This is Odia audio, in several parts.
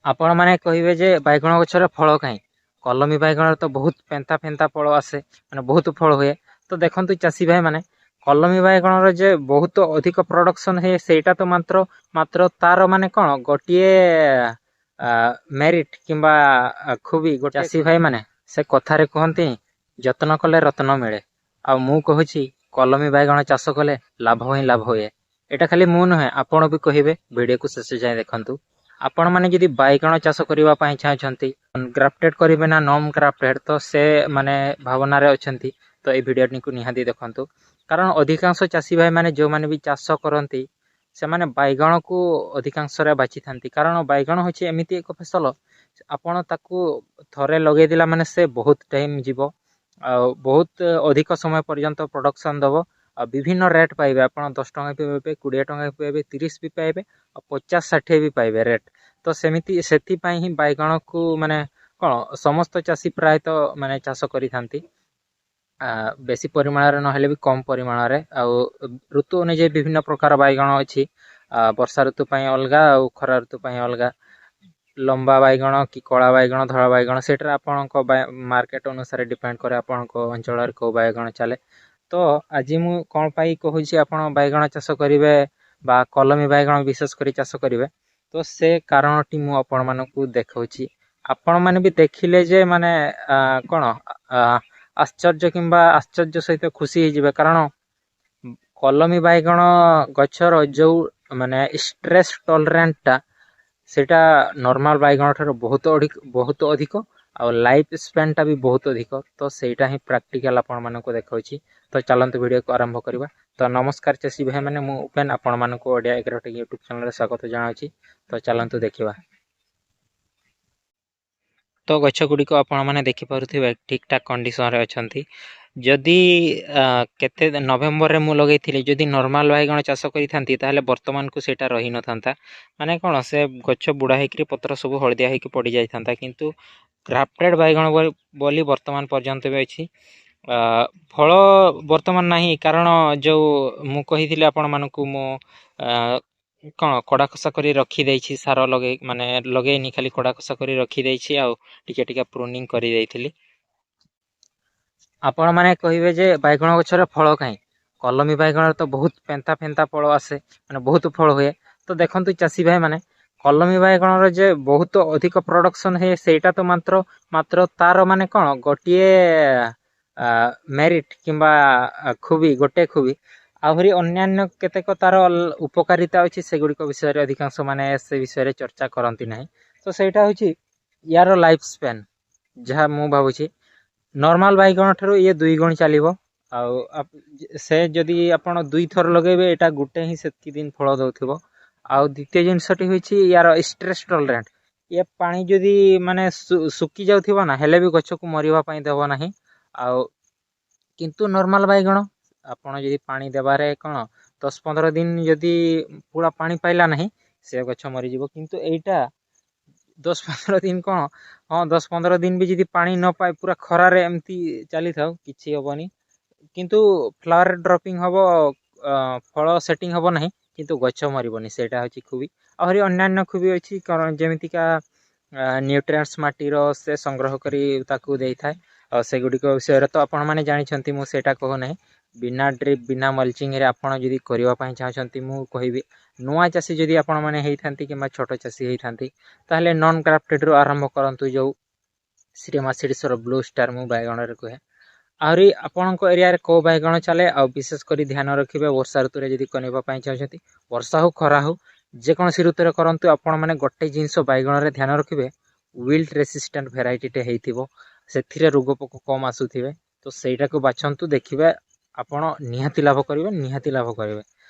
ଆପଣ ମାନେ କହିବେ ଯେ ବାଇଗଣ ଗଛରେ ଫଳ କାହିଁ? କଲମୀ ବାଇଗଣରେ ତ ବହୁତ ପେନ୍ତା ଫେନ୍ତା ଫଳ ଆସେ, ମାନେ ବହୁତ ଫଳ ହୁଏ। ତ ଦେଖନ୍ତୁ ଚାଷୀ ଭାଇ ମାନେ, କଲମୀ ବାଇଗଣର ଯେ ବହୁତ ଅଧିକ ପ୍ରଡକ୍ସନ ହୁଏ ସେଇଟା ତ ମାତ୍ର ତାର ମାନେ କଣ ଗୋଟିଏ ମେରିଟ କିମ୍ବା ଖୁବି ଗୋଟେ ଚାଷୀ ଭାଇ ମାନେ ସେ କଥାରେ କୁହନ୍ତି ଯତ୍ନ କଲେ ରତ୍ନ ମିଳେ। ଆଉ ମୁଁ କହୁଛି କଲମୀ ବାଇଗଣ ଚାଷ କଲେ ଲାଭ ହିଁ ଲାଭ ହୁଏ। ଏଇଟା ଖାଲି ମୁଁ ନୁହେଁ, ଆପଣ ବି କହିବେ। ଭିଡିଓକୁ ଶେଷ ଯାଏ ଦେଖନ୍ତୁ। ଆପଣ ମାନେ ଯଦି ବାଇଗଣ ଚାଷ କରିବା ପାଇଁ ଚାହୁଁଛନ୍ତି, ଗ୍ରାଫ୍ଟେଡ କରିବେ ନା ନନ୍ ଗ୍ରାଫ୍ଟେଡ, ତ ସେ ମାନେ ଭାବନାରେ ଅଛନ୍ତି, ତ ଏଇ ଭିଡିଓଟିକୁ ନିହାତି ଦେଖନ୍ତୁ। କାରଣ ଅଧିକାଂଶ ଚାଷୀ ଭାଇ ମାନେ ଯୋଉମାନେ ବି ଚାଷ କରନ୍ତି ସେମାନେ ବାଇଗଣକୁ ଅଧିକାଂଶରେ ବାଛିଥାନ୍ତି। କାରଣ ବାଇଗଣ ହଉଛି ଏମିତି ଏକ ଫସଲ, ଆପଣ ତାକୁ ଥରେ ଲଗେଇଦେଲା ମାନେ ସେ ବହୁତ ଟାଇମ ଯିବ, ଆଉ ବହୁତ ଅଧିକ ସମୟ ପର୍ଯ୍ୟନ୍ତ ପ୍ରଡକ୍ସନ ଦବ। ଆଉ ବିଭିନ୍ନ ରେଟ୍ ପାଇବେ, ଆପଣ 10 ଟଙ୍କା ବି ପାଇବେ, 20 ଟଙ୍କା ବି ପାଇବେ, 30 ବି ପାଇବେ, ଆଉ 50-60 ବି ପାଇବେ ରେଟ୍। ତ ସେମିତି ସେଥିପାଇଁ ହିଁ ବାଇଗଣକୁ ମାନେ କଣ ସମସ୍ତ ଚାଷୀ ପ୍ରାୟତଃ ମାନେ ଚାଷ କରିଥାନ୍ତି। ବେଶୀ ପରିମାଣରେ ନହେଲେ ବି କମ ପରିମାଣରେ। ଆଉ ଋତୁ ଅନୁଯାୟୀ ବିଭିନ୍ନ ପ୍ରକାର ବାଇଗଣ ଅଛି। ବର୍ଷା ଋତୁ ପାଇଁ ଅଲଗା, ଆଉ ଖରା ଋତୁ ପାଇଁ ଅଲଗା। ଲମ୍ବା ବାଇଗଣ କି କଳା ବାଇଗଣ, ଧଳା ବାଇଗଣ, ସେଇଟା ଆପଣଙ୍କ ମାର୍କେଟ ଅନୁସାରେ ଡିପେଣ୍ଡ କରେ, ଆପଣଙ୍କ ଅଞ୍ଚଳରେ କୋଉ ବାଇଗଣ ଚାଲେ। ତ ଆଜି ମୁଁ କଣ ପାଇଁ କହୁଛି ଆପଣ ବାଇଗଣ ଚାଷ କରିବେ ବା କଲମୀ ବାଇଗଣ ବିଶେଷ କରି ଚାଷ କରିବେ, ତ ସେ କାରଣଟି ମୁଁ ଆପଣ ମାନଙ୍କୁ ଦେଖଉଛି। ଆପଣ ମାନେ ବି ଦେଖିଲେ ଯେ ମାନେ କଣ ଆଶ୍ଚର୍ଯ୍ୟ କିମ୍ବା ଆଶ୍ଚର୍ଯ୍ୟ ସହିତ ଖୁସି ହେଇଯିବେ। କାରଣ କଲମୀ ବାଇଗଣ ଗଛର ଯୋଉ ମାନେ ଷ୍ଟ୍ରେସ୍ ଟଲରେଣ୍ଟ ଟା, ସେଇଟା ନର୍ମାଲ ବାଇଗଣ ଠାରୁ ବହୁତ ଅଧିକ, ଆଉ ଲାଇଫ ସ୍ପାନ୍ ଟା ବି ବହୁତ ଅଧିକ। ତ ସେଇଟା ହିଁ ପ୍ରାକ୍ଟିକାଲ ଆପଣ ମାନଙ୍କୁ ଦେଖାଉଛି। ତ ଚାଲନ୍ତୁ ଭିଡିଓକୁ ଆରମ୍ଭ କରିବା। ତ ନମସ୍କାର ଚାଷୀ ଭାଇ ମାନେ, ମୁଁ ଉପେନ ଆପଣ ମାନଙ୍କୁ ଓଡିଆ ଏଗ୍ରୋଟେକ୍ ୟୁଟ୍ୟୁବ ଚ୍ୟାନେଲରେ ସ୍ୱାଗତ ଜଣାଉଛି। ତ ଚାଲନ୍ତୁ ଦେଖିବା। ତ ଗଛ ଗୁଡିକ ଆପଣ ମାନେ ଦେଖିପାରୁଥିବେ ଠିକ ଠାକ କଣ୍ଡିସନରେ ଅଛନ୍ତି। ଯଦି କେତେ ନଭେମ୍ବରରେ ମୁଁ ଲଗେଇଥିଲି, ଯଦି ନର୍ମାଲ ବାଇଗଣ ଚାଷ କରିଥାନ୍ତି ତାହେଲେ ବର୍ତ୍ତମାନକୁ ସେଇଟା ରହିନଥାନ୍ତା। ମାନେ କଣ, ସେ ଗଛ ବୁଢା ହେଇକିରି ପତ୍ର ସବୁ ହଳଦିଆ ହେଇକି ପଡି ଯାଇଥାନ୍ତା। କିନ୍ତୁ ଗ୍ରାଫ୍ଟେଡ ବାଇଗଣ ବୋଲି ବର୍ତ୍ତମାନ ପର୍ଯ୍ୟନ୍ତ ବି ଅଛି। ଫଳ ବର୍ତ୍ତମାନ ନାହିଁ, କାରଣ ଯୋଉ ମୁଁ କହିଥିଲି ଆପଣ ମାନଙ୍କୁ, ମୁଁ କଣ କଡା ଖସା କରି ରଖିଦେଇଛି, ସାର ମାନେ ଲଗେଇନି, ଖାଲି କଡା ଖସା କରି ରଖିଦେଇଛି, ଆଉ ଟିକେ ଟିକେ ପ୍ରୁନିଂ କରିଦେଇଥିଲି। ଆପଣ ମାନେ କହିବେ ଯେ ବାଇଗଣ ଗଛରେ ଫଳ କାହିଁ? କଲମୀ ବାଇଗଣରେ ତ ବହୁତ ପେନ୍ତା ଫେନ୍ତା ଫଳ ଆସେ, ମାନେ ବହୁତ ଫଳ ହୁଏ। ତ ଦେଖନ୍ତୁ ଚାଷୀ ଭାଇ ମାନେ, କଲମୀ ବାଇଗଣର ଯେ ବହୁତ ଅଧିକ ପ୍ରଡକ୍ସନ ହୁଏ ସେଇଟା ତ ମାତ୍ର ତାର ମାନେ କଣ ଗୋଟିଏ ମେରିଟ କିମ୍ବା ଗୋଟେ ଖୁବି। ଆହୁରି ଅନ୍ୟାନ୍ୟ କେତେକ ତାର ଉପକାରିତା ଅଛି, ସେଗୁଡିକ ବିଷୟରେ ଅଧିକାଂଶ ମାନେ ସେ ବିଷୟରେ ଚର୍ଚ୍ଚା କରନ୍ତି ନାହିଁ। ତ ସେଇଟା ହଉଛି ୟାର ଲାଇଫ ସ୍ପାନ୍। ଯାହା ମୁଁ ଭାବୁଛି ନର୍ମାଲ ବାଇଗଣ ଠାରୁ ଇଏ 2 ଗୁଣ ଚାଲିବ। ଆଉ ସେ ଯଦି ଆପଣ 2 ଥର ଲଗେଇବେ, ଏଇଟା ଗୋଟେ ହିଁ ସେତିକି ଦିନ ଫଳ ଦଉଥିବ। ଆଉ ଦ୍ୱିତୀୟ ଜିନିଷଟି ହଉଛି ୟାର ଷ୍ଟ୍ରେସ୍ ଟଲରେଣ୍ଟ। ଇଏ ପାଣି ଯଦି ମାନେ ଶୁଖି ଯାଉଥିବ ନା, ହେଲେ ବି ଗଛକୁ ମରିବା ପାଇଁ ଦେବ ନାହିଁ। ଆଉ କିନ୍ତୁ ନର୍ମାଲ ବାଇଗଣ ଆପଣ ଯଦି ପାଣି ଦେବାରେ କଣ 10-15 ଦିନ ଯଦି ପୁରା ପାଣି ପାଇଲା ନାହିଁ, ସେ ଗଛ ମରିଯିବ। କିନ୍ତୁ ଏଇଟା 10-15 ଦିନ କଣ, ହଁ 10-15 ଦିନ ବି ଯଦି ପାଣି ନ ପାଏ, ପୁରା ଖରାରେ ଏମିତି ଚାଲିଥାଉ, କିଛି ହବନି। କିନ୍ତୁ ଫ୍ଲାୱାର ଡ୍ରପିଂ ହବ, ଫଳ ସେଟିଂ ହବ ନାହିଁ, କିନ୍ତୁ ଗଛ ମରିବନି। ସେଇଟା ହଉଛି ଖୁବି। ଆହୁରି ଅନ୍ୟାନ୍ୟ ଖୁବି ଅଛି, ଯେମିତିକା ନ୍ୟୁଟ୍ରିଏଣ୍ଟସ ମାଟିର ସେ ସଂଗ୍ରହ କରି ତାକୁ ଦେଇଥାଏ। ଆଉ ସେଗୁଡିକ ବିଷୟରେ ତ ଆପଣ ମାନେ ଜାଣିଛନ୍ତି, ମୁଁ ସେଇଟା କହୁନାହିଁ। ବିନା ଡ୍ରିପ ବିନା ମଲ୍ଚିଂ ରେ ଆପଣ ଯଦି କରିବା ପାଇଁ ଚାହୁଁଛନ୍ତି, ମୁଁ କହିବି ନୂଆ ଚାଷୀ ଯଦି ଆପଣ ମାନେ ହେଇଥାନ୍ତି କିମ୍ବା ଛୋଟ ଚାଷୀ ହେଇଥାନ୍ତି, ତାହେଲେ ନନ୍ ଗ୍ରାଫ୍ଟେଡ ରୁ ଆରମ୍ଭ କରନ୍ତୁ, ଯୋଉ ଶ୍ରୀମାସିଡିସର ବ୍ଲୁ ଷ୍ଟାର ମୁଁ ବାଇଗଣରେ କୁହେ। ଆହୁରି ଆପଣଙ୍କ ଏରିଆରେ କୋଉ ବାଇଗଣ ଚାଲେ, ଆଉ ବିଶେଷ କରି ଧ୍ୟାନ ରଖିବେ ବର୍ଷା ଋତୁରେ ଯଦି କରିବା ପାଇଁ ଚାହୁଁଛନ୍ତି, ବର୍ଷା ହଉ ଖରା ହଉ ଯେକୌଣସି ଋତୁରେ କରନ୍ତୁ, ଆପଣ ମାନେ ଗୋଟେ ଜିନିଷ ବାଇଗଣରେ ଧ୍ୟାନ ରଖିବେ, ୱିଲ୍ଟ ରେସିଷ୍ଟାଣ୍ଟ ଭେରାଇଟିଟେ ହେଇଥିବ, ସେଥିରେ ରୋଗ ପୋକ କମ ଆସୁଥିବେ। ତ ସେଇଟାକୁ ବାଛନ୍ତୁ, ଦେଖିବେ ଆପଣ ନିହାତି ଲାଭ କରିବେ, ନିହାତି ଲାଭ କରିବେ।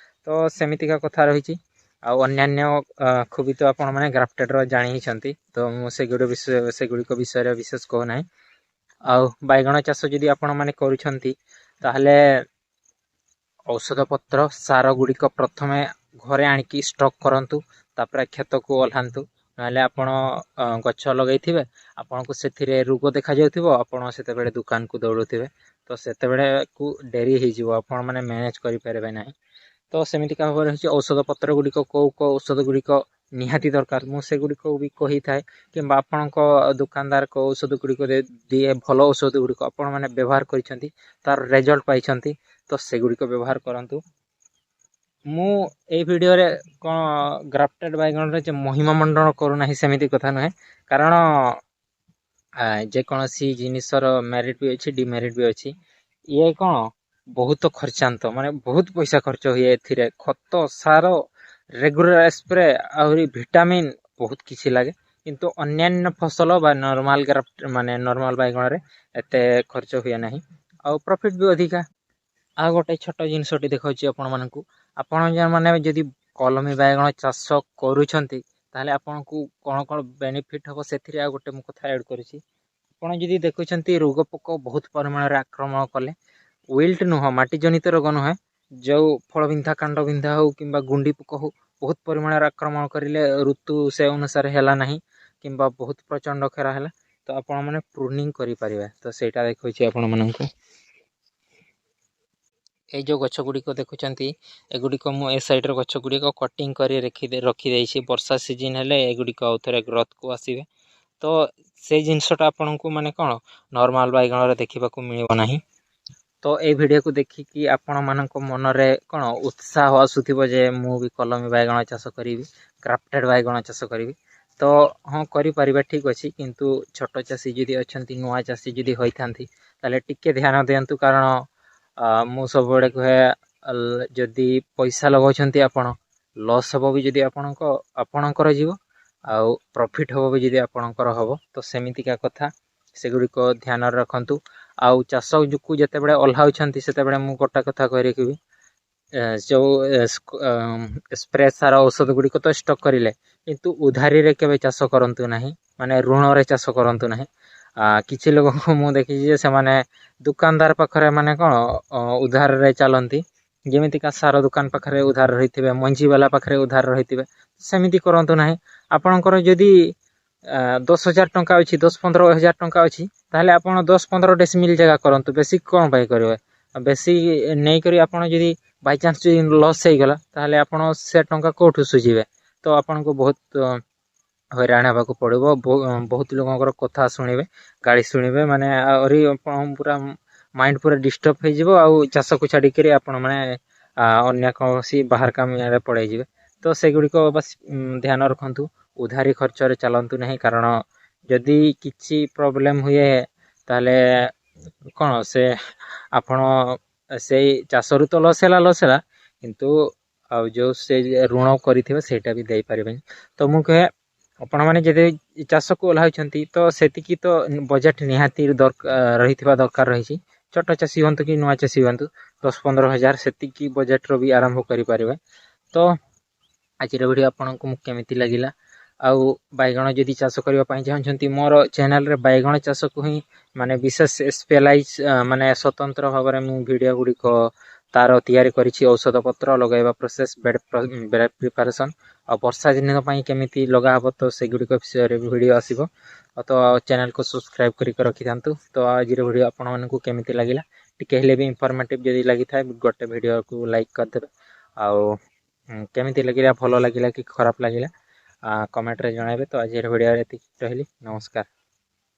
ତ ସେମିତିକା କଥା ରହିଛି। ଆଉ ଅନ୍ୟାନ୍ୟ ଖୁବି ତ ଆପଣ ମାନେ ଗ୍ରାଫ୍ଟେଡ ର ଜାଣି ହେଇଛନ୍ତି, ତ ମୁଁ ସେଗୁଡିକ ବିଷୟରେ ବିଶେଷ କହୁନାହିଁ। ଆଉ ବାଇଗଣ ଚାଷ ଯଦି ଆପଣ ମାନେ କରୁଛନ୍ତି, ତାହେଲେ ଔଷଧ ପତ୍ର ସାର ଗୁଡିକ ପ୍ରଥମେ ଘରେ ଆଣିକି ଷ୍ଟକ୍ କରନ୍ତୁ, ତାପରେ କ୍ଷେତକୁ ଓହ୍ଲାନ୍ତୁ। ନହେଲେ ଆପଣ ଗଛ ଲଗେଇଥିବେ, ଆପଣଙ୍କୁ ସେଥିରେ ରୋଗ ଦେଖାଯାଉଥିବ, ଆପଣ ସେତେବେଳେ ଦୋକାନକୁ ଦୌଡୁଥିବେ, ତ ସେତେବେଳେ କୁ ଡେରି ହେଇଯିବ, ଆପଣ ମାନେ ମ୍ୟାନେଜ କରିପାରିବେ ନାହିଁ। ତ ସେମିତି ଭାବରେ ହେଉଛି ଔଷଧ ପତ୍ର ଗୁଡିକ, କୋଉ ଔଷଧ ଗୁଡିକ ନିହାତି ଦରକାର। ମୁଁ ସେଗୁଡ଼ିକ ବି କହିଥାଏ କିମ୍ବା ଆପଣଙ୍କ ଦୋକାନଦାରଙ୍କ ଔଷଧ ଗୁଡ଼ିକ ଦିଏ ଭଲ ଔଷଧ ଗୁଡ଼ିକ ଆପଣମାନେ ବ୍ୟବହାର କରିଛନ୍ତି, ତାର ରେଜଲ୍ଟ ପାଇଛନ୍ତି, ତ ସେଗୁଡ଼ିକ ବ୍ୟବହାର କରନ୍ତୁ। ମୁଁ ଏଇ ଭିଡ଼ିଓରେ କ'ଣ ଗ୍ରାଫ୍ଟେଡ୍ ବାଇଗଣରେ ଯେ ମହିମା ମଣ୍ଡନ କରୁନାହିଁ ସେମିତି କଥା ନୁହେଁ, କାରଣ ଯେକୌଣସି ଜିନିଷର ମେରିଟ୍ ବି ଅଛି, ଡିମେରିଟ୍ ବି ଅଛି। ଇଏ କ'ଣ ବହୁତ ଖର୍ଚ୍ଚାନ୍ତ, ମାନେ ବହୁତ ପଇସା ଖର୍ଚ୍ଚ ହୁଏ ଏଥିରେ, ଖତ, ସାର, ରେଗୁଲାର ସ୍ପ୍ରେ, ଆହୁରି ଭିଟାମିନ୍ ବହୁତ କିଛି ଲାଗେ। କିନ୍ତୁ ଅନ୍ୟାନ୍ୟ ଫସଲ ବା ନର୍ମାଲ ମାନେ ନର୍ମାଲ ବାଇଗଣରେ ଏତେ ଖର୍ଚ୍ଚ ହୁଏ ନାହିଁ, ଆଉ ପ୍ରଫିଟ୍ ବି ଅଧିକା। ଆଉ ଗୋଟେ ଛୋଟ ଜିନିଷଟି ଦେଖାଉଛି ଆପଣମାନଙ୍କୁ। ଆପଣ ମାନେ ଯଦି କଲମୀ ବାଇଗଣ ଚାଷ କରୁଛନ୍ତି, ତାହେଲେ ଆପଣଙ୍କୁ କ'ଣ କ'ଣ ବେନିଫିଟ୍ ହେବ ସେଥିରେ ଆଉ ଗୋଟେ ମୁଁ କଥା ଆଡ଼୍ କରୁଛି। ଆପଣ ଯଦି ଦେଖୁଛନ୍ତି ରୋଗ ପୋକ ବହୁତ ପରିମାଣରେ ଆକ୍ରମଣ କଲେ, ୱିଲ୍ଟ ନୁହଁ, ମାଟି ଜନିତ ରୋଗ ନୁହେଁ, ଯେଉଁ ଫଳ ବିନ୍ଧା, କାଣ୍ଡ ବିନ୍ଧା ହଉ କିମ୍ବା ଗୁଣ୍ଡି ପୋକ ହଉ, ବହୁତ ପରିମାଣରେ ଆକ୍ରମଣ କରିଲେ, ଋତୁ ସେ ଅନୁସାରେ ହେଲା ନାହିଁ କିମ୍ବା ବହୁତ ପ୍ରଚଣ୍ଡ ଖରା ହେଲା, ତ ଆପଣମାନେ ପ୍ରୁନିଂ କରିପାରିବେ। ତ ସେଇଟା ଦେଖାଉଛି ଆପଣମାନଙ୍କୁ। এই ଯେଉଁ ଗଛ ଗୁଡ଼ିକ ଦେଖୁଛନ୍ତି, ଏଗୁଡ଼ିକ ମୁଁ ଏ ସାଇଡ଼୍ର ଗଛ ଗୁଡ଼ିକ କଟିଂ କରି ରଖିଦେଇଛି। ବର୍ଷା ସିଜିନ୍ ହେଲେ ଏଗୁଡ଼ିକ ଆଉ ଥରେ ଗ୍ରୋଥକୁ ଆସିବେ। ତ ସେଇ ଜିନିଷଟା ଆପଣଙ୍କୁ ମାନେ କ'ଣ ନର୍ମାଲ ବାଇଗଣରେ ଦେଖିବାକୁ ମିଳିବ ନାହିଁ। ତ ଏଇ ଭିଡ଼ିଓକୁ ଦେଖିକି ଆପଣମାନଙ୍କ ମନରେ କ'ଣ ଉତ୍ସାହ ଆସୁଥିବ ଯେ ମୁଁ ବି କଲମୀ ବାଇଗଣ ଚାଷ କରିବି, ଗ୍ରାଫ୍ଟେଡ୍ ବାଇଗଣ ଚାଷ କରିବି। ତ ହଁ, କରିପାରିବା, ଠିକ୍ ଅଛି। କିନ୍ତୁ ଛୋଟ ଚାଷୀ ଯଦି ଅଛନ୍ତି, ନୂଆ ଚାଷୀ ଯଦି ହୋଇଥାନ୍ତି, ତାହେଲେ ଟିକେ ଧ୍ୟାନ ଦିଅନ୍ତୁ। କାରଣ ମୁଁ ସବୁବେଳେ କୁହେ, ଯଦି ପଇସା ଲଗାଉଛନ୍ତି ଆପଣ, ଲସ୍ ହେବ ବି ଯଦି ଆପଣଙ୍କର ଯିବ, ଆଉ ପ୍ରଫିଟ୍ ହେବ ବି ଯଦି ଆପଣଙ୍କର ହେବ। ତ ସେମିତିକା କଥା, ସେଗୁଡ଼ିକ ଧ୍ୟାନରେ ରଖନ୍ତୁ। ଆଉ ଚାଷକୁ ଯେତେବେଳେ ଓହ୍ଲାଉଛନ୍ତି, ସେତେବେଳେ ମୁଁ ଗୋଟେ କଥା କହି ରଖିବି, ଯେଉଁ ସ୍ପ୍ରେ ସାର ଔଷଧ ଗୁଡ଼ିକ ତ ଷ୍ଟକ୍ କରିଲେ, କିନ୍ତୁ ଉଧାରିରେ କେବେ ଚାଷ କରନ୍ତୁ ନାହିଁ, ମାନେ ଋଣରେ ଚାଷ କରନ୍ତୁ ନାହିଁ। କିଛି ଲୋକଙ୍କୁ ମୁଁ ଦେଖିଛି ଯେ ସେମାନେ ଦୋକାନଦାର ପାଖରେ ମାନେ କ'ଣ ଉଧାରରେ ଚାଲନ୍ତି, ଯେମିତିକା ସାର ଦୋକାନ ପାଖରେ ଉଧାର ରହିଥିବେ, ମଞ୍ଜି ବାଲା ପାଖରେ ଉଧାର ରହିଥିବେ। ସେମିତି କରନ୍ତୁ ନାହିଁ। ଆପଣଙ୍କର ଯଦି 10,000 ଟଙ୍କା ଅଛି, 10-15 ହଜାର ଟଙ୍କା ଅଛି, ତାହେଲେ ଆପଣ 10-15 ଡେସିମିଲ୍ ଜାଗା କରନ୍ତୁ, ବେଶୀ କ'ଣ ପାଇଁ କରିବେ? ବେଶୀ ନେଇକରି ଆପଣ ଯଦି ବାଇଚାନ୍ସ ଯଦି ଲସ୍ ହେଇଗଲା, ତାହେଲେ ଆପଣ ସେ ଟଙ୍କା କେଉଁଠୁ ସୁଝିବେ? ତ ଆପଣଙ୍କୁ ବହୁତ ହଇରାଣ ହେବାକୁ ପଡ଼ିବ। ବହୁତ ଲୋକଙ୍କର କଥା ଶୁଣିବେ, ଗାଳି ଶୁଣିବେ, ମାନେ ଆହୁରି ପୁରା ମାଇଣ୍ଡ ପୁରା ଡିଷ୍ଟର୍ବ ହେଇଯିବ। ଆଉ ଚାଷକୁ ଛାଡ଼ିକରି ଆପଣମାନେ ଅନ୍ୟ କୌଣସି ବାହାର କାମରେ ପଳାଇଯିବେ। ତ ସେଗୁଡ଼ିକ ବାସ୍ ଧ୍ୟାନ ରଖନ୍ତୁ। ଉଧାରି ଖର୍ଚ୍ଚରେ ଚାଲନ୍ତୁ ନାହିଁ, କାରଣ ଯଦି କିଛି ପ୍ରୋବ୍ଲେମ୍ ହୁଏ, ତାହେଲେ କ'ଣ ଆପଣ ସେଇ ଚାଷରୁ ତ ଲସ୍ ହେଲା, କିନ୍ତୁ ଆଉ ଯେଉଁ ସେ ଋଣ କରିଥିବେ ସେଇଟା ବି ଦେଇପାରିବେନି। ତ ମୁଁ କୁହେ, ଆପଣମାନେ ଯଦି ଚାଷକୁ ଓହ୍ଲାଉଛନ୍ତି, ତ ସେତିକି ତ ବଜେଟ୍ ନିହାତି ରହିଥିବା ଦରକାର ରହିଛି। ଛୋଟ ଚାଷୀ ହୁଅନ୍ତୁ କି ନୂଆ ଚାଷୀ ହୁଅନ୍ତୁ, 10-15 ହଜାର ସେତିକି ବଜେଟ୍ର ବି ଆରମ୍ଭ କରିପାରିବେ। ତ ଆଜିର ଭିଡ଼ିଓ ଆପଣଙ୍କୁ କେମିତି ଲାଗିଲା? ଆଉ ବାଇଗଣ ଯଦି ଚାଷ କରିବା ପାଇଁ ଚାହୁଁଛନ୍ତି, ମୋର ଚ୍ୟାନେଲରେ ବାଇଗଣ ଚାଷକୁ ହିଁ ମାନେ ବିଶେଷ ସ୍ପେଶାଲାଇଜ୍ ମାନେ ସ୍ୱତନ୍ତ୍ର ଭାବରେ ମୁଁ ଭିଡ଼ିଓ ଗୁଡ଼ିକ ତାର ତିଆରି କରିଛି। ଔଷଧପତ୍ର ଲଗାଇବା ପ୍ରୋସେସ୍, ବେଡ଼ ପ୍ରିପାରେସନ୍, ଆଉ ବର୍ଷା ଦିନ ପାଇଁ କେମିତି ଲଗାହେବ, ତ ସେଗୁଡ଼ିକ ବିଷୟରେ ଭିଡ଼ିଓ ଆସିବ। ତ ଚ୍ୟାନେଲକୁ ସବସ୍କ୍ରାଇବ୍ କରିକି ରଖିଥାନ୍ତୁ। ତ ଆଜିର ଭିଡ଼ିଓ ଆପଣମାନଙ୍କୁ କେମିତି ଲାଗିଲା? ଟିକେ ହେଲେ ବି ଇନଫର୍ମେଟିଭ୍ ଯଦି ଲାଗିଥାଏ, ଗୋଟେ ଭିଡ଼ିଓକୁ ଲାଇକ୍ କରିଦେବେ। ଆଉ କେମିତି ଲାଗିଲା, ଭଲ ଲାଗିଲା କି ଖରାପ ଲାଗିଲା, କମେଣ୍ଟରେ ଜଣାଇବେ। ତ ଆଜିର ଭିଡ଼ିଓରେ ଏତିକି, ରହିଲି, ନମସ୍କାର।